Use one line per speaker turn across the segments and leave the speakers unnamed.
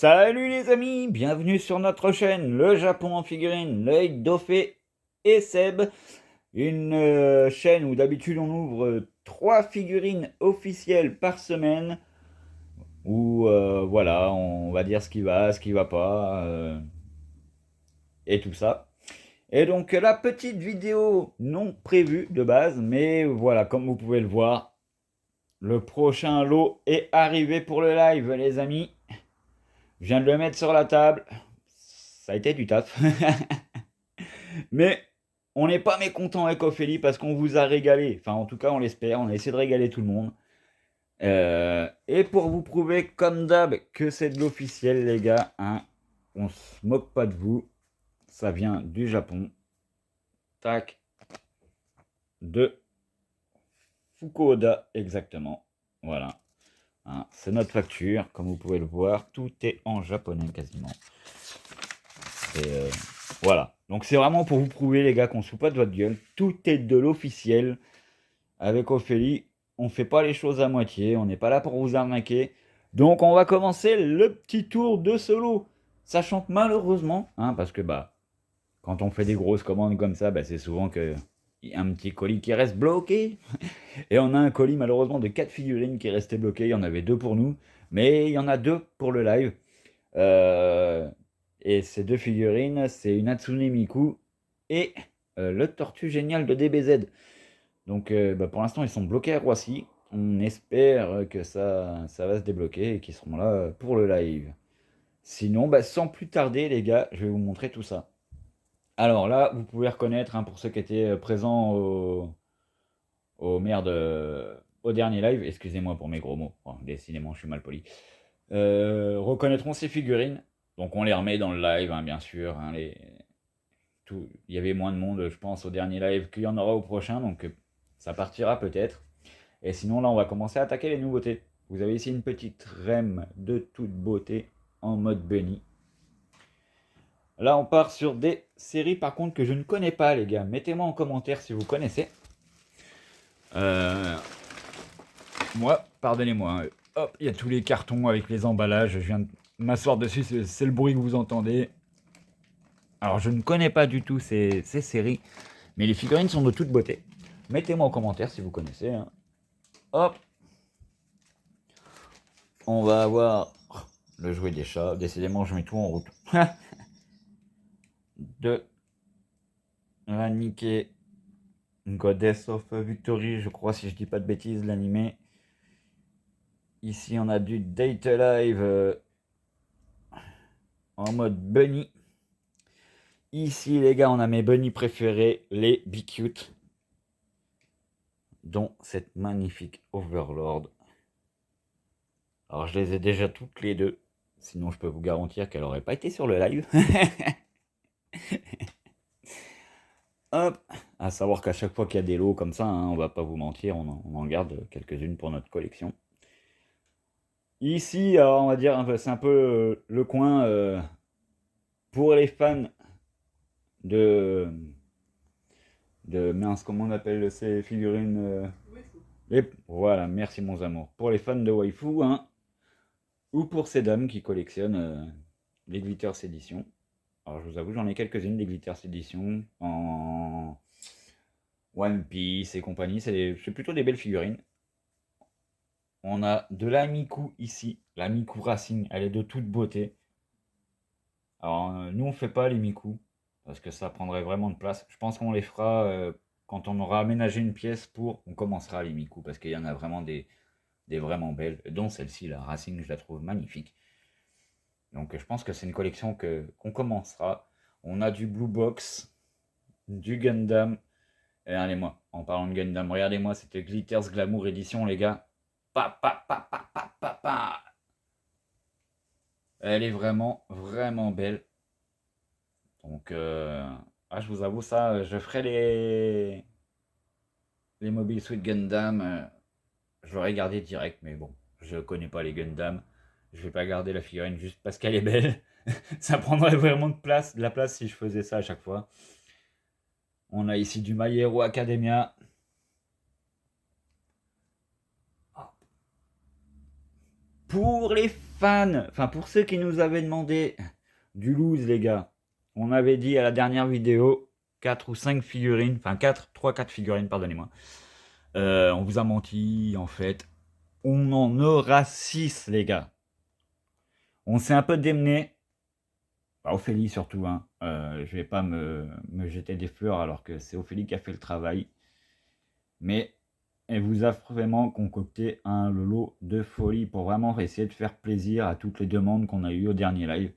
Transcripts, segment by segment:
Salut les amis, bienvenue sur notre chaîne Le Japon en figurine, l'œil Dofé et Seb. Une chaîne où d'habitude on ouvre 3 figurines officielles par semaine. Où voilà, on va dire ce qui va pas, et tout ça. Et donc la petite vidéo non prévue de base, mais voilà, comme vous pouvez le voir, le prochain lot est arrivé pour le live les amis. Je viens de le mettre sur la table. Ça a été du taf. Mais on n'est pas mécontent avec Ophélie parce qu'on vous a régalé. Enfin, en tout cas, on l'espère. On a essayé de régaler tout le monde. Et pour vous prouver, comme d'hab, que c'est de l'officiel, les gars, hein, on se moque pas de vous. Ça vient du Japon. Tac. De Fukuoka, exactement. Voilà. Hein, c'est notre facture. Comme vous pouvez le voir, tout est en japonais quasiment. Et voilà. Donc c'est vraiment pour vous prouver, les gars, qu'on ne se fout pas de votre gueule. Tout est de l'officiel. Avec Ophélie, on ne fait pas les choses à moitié. On n'est pas là pour vous arnaquer. Donc on va commencer le petit tour de solo. Sachant que malheureusement, hein, parce que quand on fait des grosses commandes comme ça, c'est souvent qu'il y a un petit colis qui reste bloqué. Et on a un colis malheureusement de 4 figurines qui est resté bloqué. Il y en avait 2 pour nous. Mais il y en a 2 pour le live. Euh, et ces 2 figurines, c'est une Hatsune Miku et le Tortue Génial de DBZ. Donc pour l'instant, ils sont bloqués à Roissy. On espère que ça va se débloquer et qu'ils seront là pour le live. Sinon, sans plus tarder, les gars, je vais vous montrer tout ça. Alors là, vous pouvez reconnaître, hein, pour ceux qui étaient présents au dernier live, excusez-moi pour mes gros mots, oh, décidément, je suis mal poli, reconnaîtront ces figurines. Donc on les remet dans le live, hein, bien sûr. Hein, il y avait moins de monde, je pense, au dernier live qu'il y en aura au prochain, donc ça partira peut-être. Et sinon, là, on va commencer à attaquer les nouveautés. Vous avez ici une petite rème de toute beauté en mode bunny. Là, on part sur des séries, par contre, que je ne connais pas, les gars. Mettez-moi en commentaire si vous connaissez. Euh, Moi, pardonnez-moi. Hein. Hop, il y a tous les cartons avec les emballages. Je viens de m'asseoir dessus, c'est le bruit que vous entendez. Alors, je ne connais pas du tout ces séries, mais les figurines sont de toute beauté. Mettez-moi en commentaire si vous connaissez. Hein. Hop, on va avoir le jouet des chats. Décidément, je mets tout en route. De la Nikkei Goddess of Victory, je crois, si je dis pas de bêtises, l'animé. Ici, on a du Date Alive en mode bunny. Ici, les gars, on a mes bunnies préférés, les Be Cute, dont cette magnifique Overlord. Alors, je les ai déjà toutes les deux. Sinon, je peux vous garantir qu'elle n'aurait pas été sur le live. Hop, à savoir qu'à chaque fois qu'il y a des lots comme ça, hein, on va pas vous mentir, on en garde quelques-unes pour notre collection. Ici, alors, on va dire, c'est un peu le coin pour les fans de, mince, comment on appelle ces figurines voilà, merci mon amour. Pour les fans de waifu, hein, ou pour ces dames qui collectionnent les Glitters Edition. Alors je vous avoue, j'en ai quelques-unes des Glitters Edition en One Piece et compagnie. C'est plutôt des belles figurines. On a de la Miku ici, la Miku Racing, elle est de toute beauté. Alors nous on fait pas les Miku, parce que ça prendrait vraiment de place. Je pense qu'on les fera quand on aura aménagé une pièce on commencera les Miku, parce qu'il y en a vraiment des vraiment belles, dont celle-ci, la Racing, je la trouve magnifique. Donc je pense que c'est une collection qu'on commencera. On a du Blue Box, du Gundam. Et regardez-moi, en parlant de Gundam, regardez-moi, c'était Glitters Glamour Edition, les gars. Pa, pa, pa, pa, pa, pa, pa. Elle est vraiment, vraiment belle. Donc, je vous avoue ça, je ferai les Mobile Suit Gundam. Je l'aurais gardé direct, mais bon, je connais pas les Gundam. Je vais pas garder la figurine juste parce qu'elle est belle. Ça prendrait vraiment de la place si je faisais ça à chaque fois. On a ici du My Hero Academia. pour les fans, enfin pour ceux qui nous avaient demandé du loose, les gars, on avait dit à la dernière vidéo 4 ou 5 figurines, enfin 3-4 figurines, pardonnez-moi. On vous a menti, en fait. On en aura 6, les gars. On s'est un peu démené. Ophélie surtout, hein. Je vais pas me jeter des fleurs alors que c'est Ophélie qui a fait le travail. Mais elle vous a vraiment concocté un lot de folie pour vraiment essayer de faire plaisir à toutes les demandes qu'on a eues au dernier live.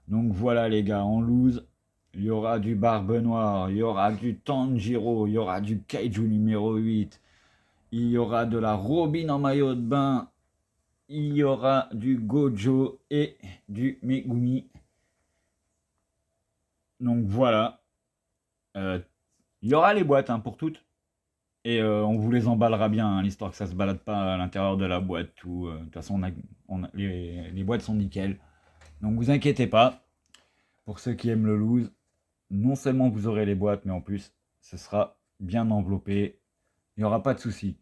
Donc voilà les gars, en loose, il y aura du Barbe Noire, il y aura du Tanjiro, il y aura du Kaiju numéro 8, il y aura de la Robin en maillot de bain, il y aura du Gojo et du Megumi. Donc voilà, il y aura les boîtes hein, pour toutes. Et on vous les emballera bien, hein, l'histoire que ça se balade pas à l'intérieur de la boîte. De toute façon, les boîtes sont nickel. Donc vous inquiétez pas. Pour ceux qui aiment le loose, non seulement vous aurez les boîtes, mais en plus, ce sera bien enveloppé. Il n'y aura pas de souci.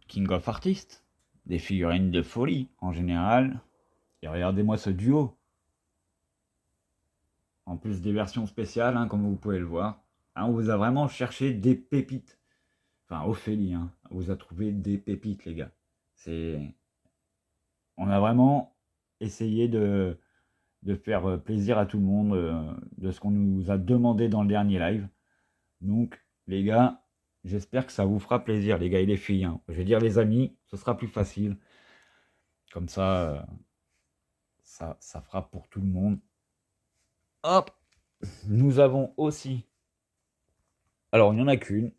King of Artists, des figurines de folie en général. Et regardez-moi ce duo. En plus des versions spéciales, hein, comme vous pouvez le voir. Hein, on vous a vraiment cherché des pépites. Enfin, Ophélie, hein, on vous a trouvé des pépites, les gars. On a vraiment essayé de faire plaisir à tout le monde, de ce qu'on nous a demandé dans le dernier live. Donc, les gars, j'espère que ça vous fera plaisir, les gars et les filles. Hein. Je vais dire les amis, ce sera plus facile. Comme ça, ça fera pour tout le monde. Hop, nous avons aussi... Alors, il n'y en a qu'une,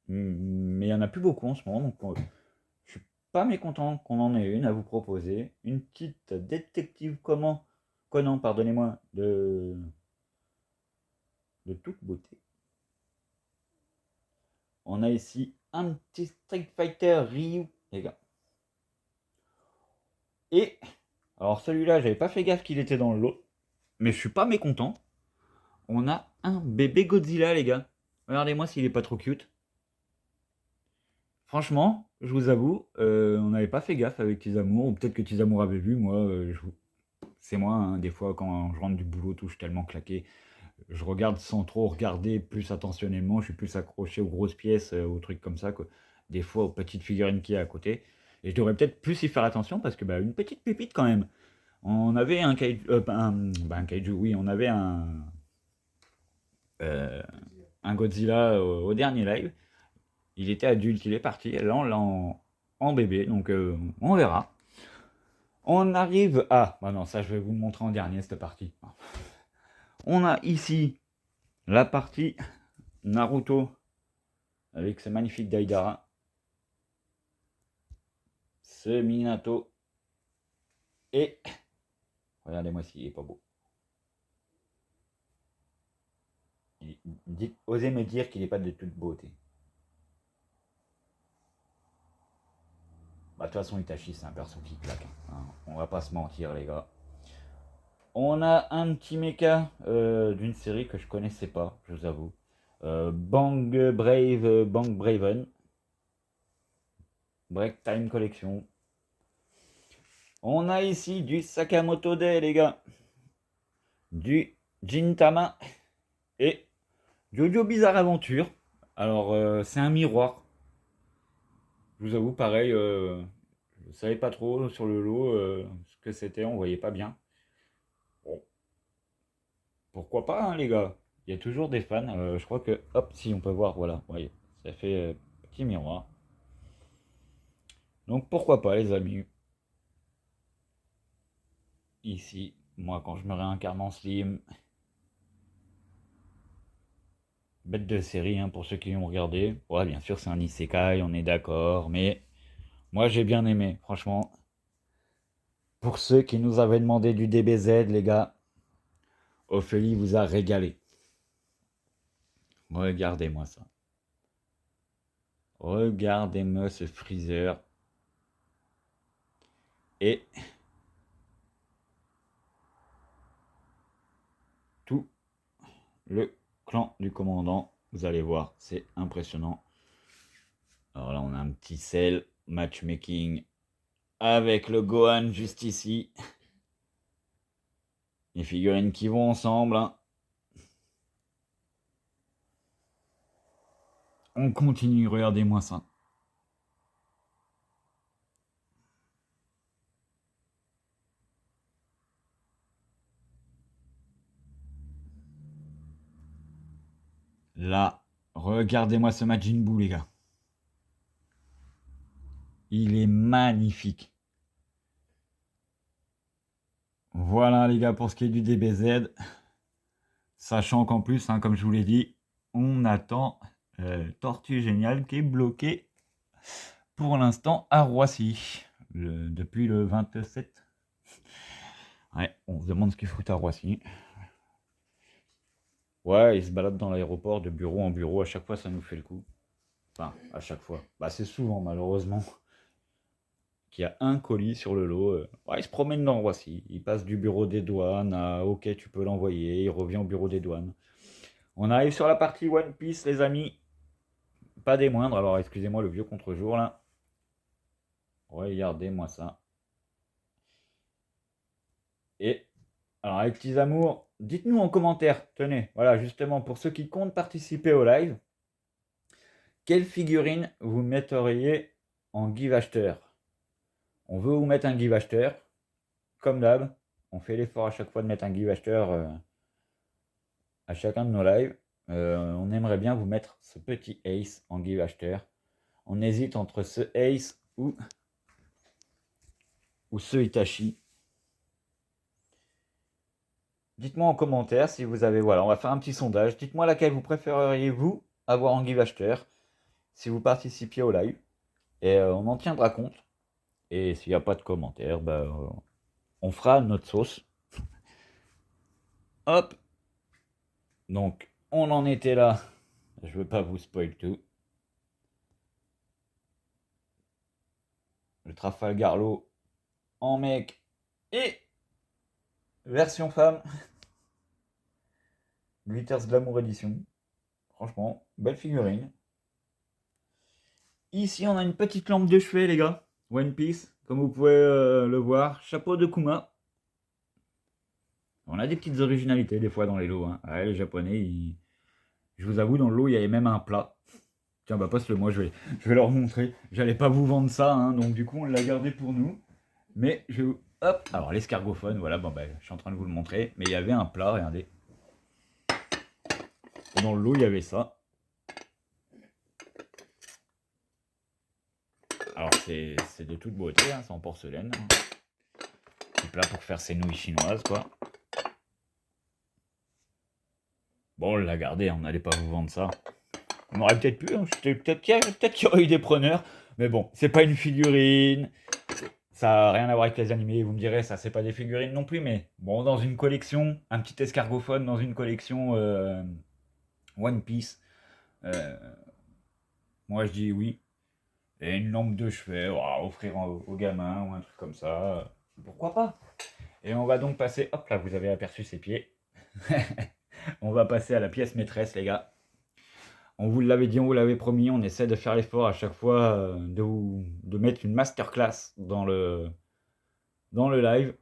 mais il n'y en a plus beaucoup en ce moment. Donc, je suis pas mécontent qu'on en ait une à vous proposer. Une petite détective Conan, pardonnez-moi, de toute beauté. On a ici un petit Street Fighter Ryu, les gars. Et, alors celui-là, j'avais pas fait gaffe qu'il était dans le lot, mais je suis pas mécontent. On a un bébé Godzilla, les gars. Regardez-moi s'il est pas trop cute. Franchement, je vous avoue, on n'avait pas fait gaffe avec Tizamour, ou peut-être que Tizamour avait vu, moi, c'est moi, hein, des fois, quand je rentre du boulot, tout, je suis tellement claqué, je regarde sans trop regarder, plus attentionnellement, je suis plus accroché aux grosses pièces, aux trucs comme ça, que des fois aux petites figurines qu'il y a à côté. Et je devrais peut-être plus y faire attention, parce que, une petite pépite quand même. On avait un kaiju, un kaiju, oui, on avait euh, un Godzilla au dernier live. Il était adulte, il est parti. Là, on l'a en bébé, donc on verra. On arrive à... Bah non, ça, je vais vous le montrer en dernier, cette partie. On a ici la partie Naruto avec ce magnifique Daidara. Ce Minato. Et... Regardez-moi s'il est pas beau. Osez me dire qu'il n'est pas de toute beauté. De toute façon, Itachi, c'est un perso qui claque. Hein. On va pas se mentir, les gars. On a un petit mecha d'une série que je connaissais pas, je vous avoue. Bang Brave, Bang Braven. Break Time Collection. On a ici du Sakamoto Day, les gars. Du Gintama. Et Jojo Bizarre Aventure. Alors, c'est un miroir. Je vous avoue, pareil, je ne savais pas trop sur le lot ce que c'était, on voyait pas bien. Bon, pourquoi pas, hein, les gars. Il y a toujours des fans. Je crois que, hop, si on peut voir, voilà, voyez, ça fait petit miroir. Donc pourquoi pas, les amis. Ici, moi, quand je me réincarne en Slim, bête de série, hein, pour ceux qui ont regardé. Ouais, bien sûr, c'est un isekai, on est d'accord, mais moi, j'ai bien aimé, franchement. Pour ceux qui nous avaient demandé du DBZ, les gars, Ophélie vous a régalé. Regardez-moi ça. Regardez-moi ce Freezer. Et tout le clan du commandant. Vous allez voir, c'est impressionnant. Alors là, on a un petit sel matchmaking avec le Gohan juste ici. Les figurines qui vont ensemble. Hein. On continue, regardez-moi ça. Là, regardez-moi ce Majin Buu, les gars. Il est magnifique. Voilà, les gars, pour ce qui est du DBZ. Sachant qu'en plus, hein, comme je vous l'ai dit, on attend Tortue Géniale qui est bloqué pour l'instant à Roissy. Depuis le 27. Ouais, on se demande ce qu'il fout à Roissy. Ouais, il se balade dans l'aéroport de bureau en bureau. À chaque fois, ça nous fait le coup. Enfin, à chaque fois. Bah, c'est souvent, malheureusement, qu'il y a un colis sur le lot. Ouais, il se promène dans Roissy. Il passe du bureau des douanes à OK, tu peux l'envoyer. Il revient au bureau des douanes. On arrive sur la partie One Piece, les amis. Pas des moindres. Alors, excusez-moi le vieux contre-jour, là. Regardez-moi ça. Et, alors, les petits amours, dites-nous en commentaire. Tenez, voilà, justement, pour ceux qui comptent participer au live, quelle figurine vous metteriez en give acheteur? On veut vous mettre un give acheteur. Comme d'hab, on fait l'effort à chaque fois de mettre un give acheteur à chacun de nos lives. On aimerait bien vous mettre ce petit Ace en give acheteur. On hésite entre ce Ace ou ce Itachi. Dites-moi en commentaire si vous avez... Voilà, on va faire un petit sondage. Dites-moi laquelle vous préféreriez vous avoir en give acheteur si vous participiez au live. Et on en tiendra compte. Et s'il n'y a pas de commentaires, bah, on fera notre sauce. Hop. Donc, on en était là. Je veux pas vous spoil tout. Le Trafalgar Law en mec et version femme. Glitters Glamour Edition. Franchement, belle figurine. Ici, on a une petite lampe de chevet, les gars. One Piece, comme vous pouvez le voir. Chapeau de Kuma. On a des petites originalités des fois dans les lots. Hein. Ouais, les Japonais, je vous avoue, dans le lot, il y avait même un plat. Tiens, bah passe-le moi, je vais leur montrer. J'allais pas vous vendre ça, hein, donc du coup, on l'a gardé pour nous. Mais je vais... Hop. Alors, l'escargophone, voilà, bon, bah, je suis en train de vous le montrer. Mais il y avait un plat, regardez. Et dans le lot, il y avait ça. Alors, c'est de toute beauté, hein, c'est en porcelaine. Petit plat pour faire ses nouilles chinoises, quoi. Bon, on l'a gardé, on n'allait pas vous vendre ça. On aurait peut-être pu, hein, peut-être qu'il y aurait eu des preneurs. Mais bon, c'est pas une figurine. Ça n'a rien à voir avec les animés, vous me direz, ça c'est pas des figurines non plus, mais bon, dans une collection, un petit escargophone dans une collection One Piece, moi je dis oui. Et une lampe de chevet, offrir aux gamins ou un truc comme ça, pourquoi pas. Et on va donc passer, hop là, vous avez aperçu ses pieds. On va passer à la pièce maîtresse, les gars. On vous l'avait dit, on vous l'avait promis, on essaie de faire l'effort à chaque fois de mettre une masterclass dans le live.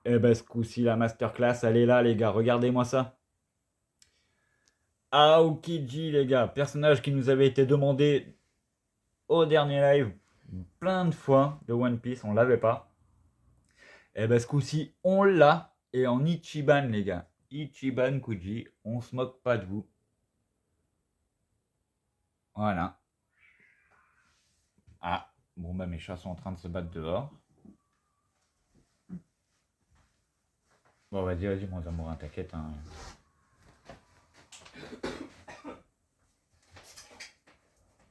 Et ben ce coup-ci, la masterclass, elle est là, les gars. Regardez-moi ça. Aokiji, les gars. Personnage qui nous avait été demandé au dernier live plein de fois de One Piece. On l'avait pas. Et ben ce coup-ci, on l'a. Et en Ichiban, les gars. Ichiban Kuji. On se moque pas de vous. Voilà. Ah, bon bah mes chats sont en train de se battre dehors. Bon vas-y, mon amour, t'inquiète. Hein.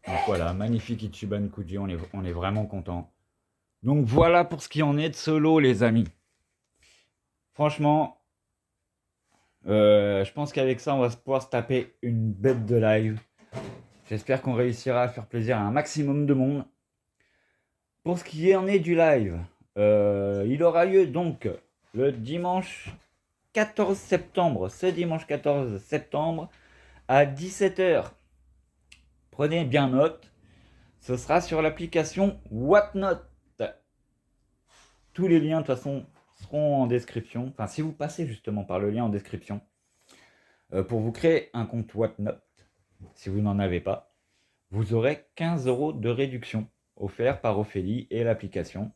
Donc voilà, magnifique Ichiban Kuji, on est vraiment content. Donc voilà pour ce qui en est de ce lot, les amis. Franchement, je pense qu'avec ça, on va pouvoir se taper une bête de live. J'espère qu'on réussira à faire plaisir à un maximum de monde. Pour ce qui en est du live, il aura lieu donc le dimanche 14 septembre, ce dimanche 14 septembre, à 17h. Prenez bien note, ce sera sur l'application Whatnot. tous les liens de toute façon seront en description. Enfin, si vous passez justement par le lien en description, pour vous créer un compte Whatnot, si vous n'en avez pas, vous aurez 15 € de réduction offert par Ophélie et l'application.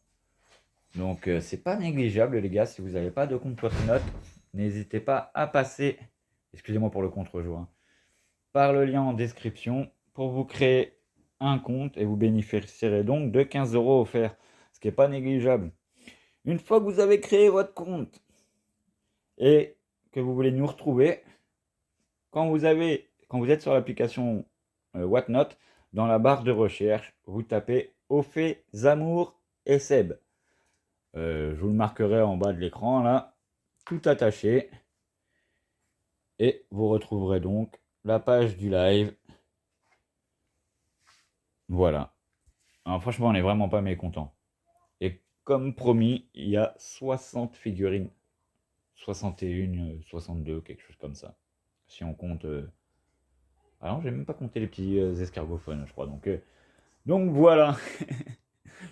Donc c'est pas négligeable les gars, si vous n'avez pas de compte Whatnot, n'hésitez pas à passer, excusez-moi pour le contre-jour, hein, par le lien en description pour vous créer un compte et vous bénéficierez donc de 15 € offerts, ce qui n'est pas négligeable. Une fois que vous avez créé votre compte et que vous voulez nous retrouver, quand vous êtes sur l'application Whatnot, dans la barre de recherche, vous tapez Ophé, Zamour et Seb. Je vous le marquerai en bas de l'écran là, tout attaché. Et vous retrouverez donc la page du live. Voilà. Alors franchement, on n'est vraiment pas mécontent. Et comme promis, il y a 60 figurines. 61, 62, quelque chose comme ça. Si on compte... Alors, j'ai même pas compté les petits escargophones, je crois. Donc voilà.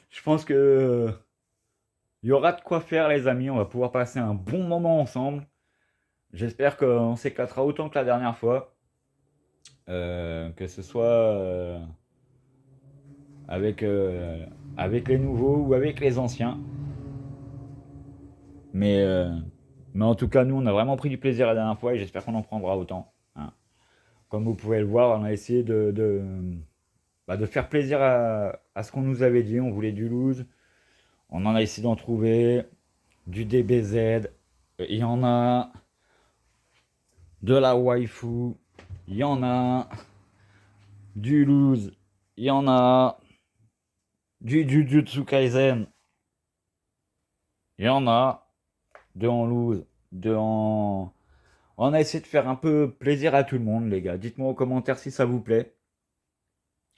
Je pense que il y aura de quoi faire, les amis. On va pouvoir passer un bon moment ensemble. J'espère qu'on s'éclatera autant que la dernière fois. Que ce soit avec les nouveaux ou avec les anciens. Mais en tout cas, nous, on a vraiment pris du plaisir la dernière fois et j'espère qu'on en prendra autant. Hein. Comme vous pouvez le voir, on a essayé de faire plaisir à ce qu'on nous avait dit. On voulait du loose. On en a essayé d'en trouver. Du DBZ. Il y en a. De la waifu. Il y en a. Du loose. Il y en a. Du Jujutsu Kaisen. Il y en a. De en loose. De en... On a essayé de faire un peu plaisir à tout le monde, les gars. Dites-moi en commentaire si ça vous plaît.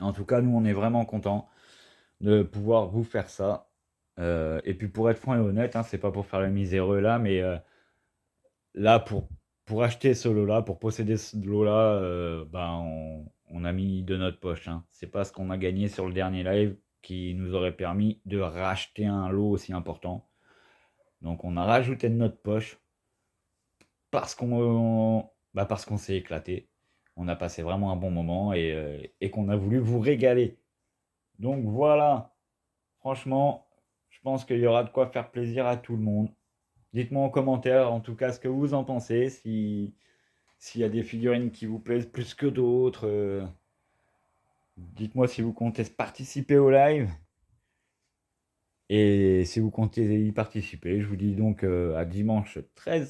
En tout cas, nous, on est vraiment contents de pouvoir vous faire ça. Et puis, pour être franc et honnête, hein, c'est pas pour faire le miséreux là, mais là, pour acheter ce lot-là, pour posséder ce lot-là, on a mis de notre poche. Hein. C'est pas ce qu'on a gagné sur le dernier live qui nous aurait permis de racheter un lot aussi important. Donc, on a rajouté de notre poche parce qu'on s'est éclaté. On a passé vraiment un bon moment et qu'on a voulu vous régaler. Donc voilà, franchement, je pense qu'il y aura de quoi faire plaisir à tout le monde. Dites-moi en commentaire en tout cas ce que vous en pensez, s'il y a des figurines qui vous plaisent plus que d'autres. Dites-moi si vous comptez participer au live. Et si vous comptez y participer, je vous dis donc à dimanche 14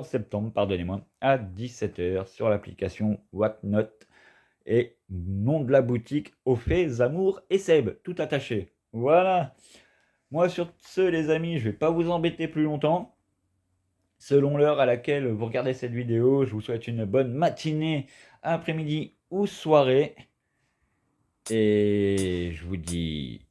septembre, pardonnez-moi, à 17h sur l'application Whatnot et nom de la boutique Ophé, Zamour et Seb, tout attaché. Voilà. Moi sur ce les amis, je vais pas vous embêter plus longtemps. Selon l'heure à laquelle vous regardez cette vidéo, je vous souhaite une bonne matinée, après-midi ou soirée. Et je vous dis